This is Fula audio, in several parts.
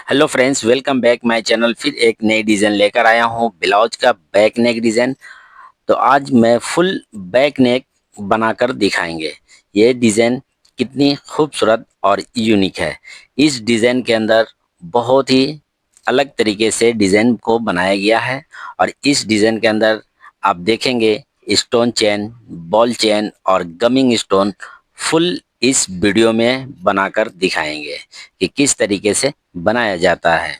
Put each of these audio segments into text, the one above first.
Hello friends, welcome back my channel. फिर एक नई डिज़ाइन लेकर आया हूँ ब्लाउज का बैक नेक डिज़ाइन। तो आज मैं फुल बैक नेक बनाकर दिखाएंगे। ये डिज़ाइन कितनी खूबसूरत और यूनिक है। इस डिज़ाइन के अंदर बहुत ही अलग तरीके से डिज़ाइन को बनाया गया है। और इस डिज़ाइन के अंदर आप देखेंगे स्टोन चेन, बॉल चेन और गमिंग स्टोन फुल इस वीडियो में बनाकर दिखाएंगे कि किस तरीके से बनाया जाता है।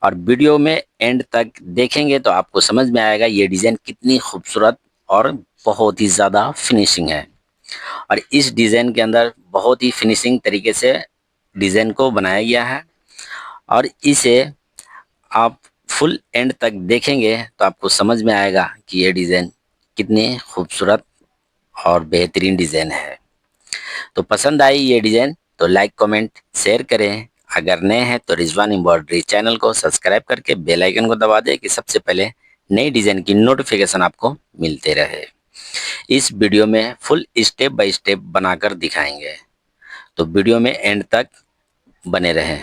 और वीडियो में एंड तक देखेंगे तो आपको समझ में आएगा ये डिज़ाइन कितनी खूबसूरत और बहुत ही ज़्यादा फिनिशिंग है। और इस डिज़ाइन के अंदर बहुत ही फिनिशिंग तरीके से डिज़ाइन को बनाया गया है। और इसे आप फुल एंड तक देखेंगे तो आपको समझ में आएगा कि ये डिज़ाइन कितनी खूबसूरत और बेहतरीन डिज़ाइन है। तो पसंद आई ये डिज़ाइन तो लाइक कमेंट शेयर करें। अगर नए हैं तो रिजवान एम्ब्रॉयडरी चैनल को सब्सक्राइब करके बेल आइकन को दबा दें कि सबसे पहले नई डिज़ाइन की नोटिफिकेशन आपको मिलते रहे। इस वीडियो में फुल स्टेप बाय स्टेप बनाकर दिखाएंगे, तो वीडियो में एंड तक बने रहें।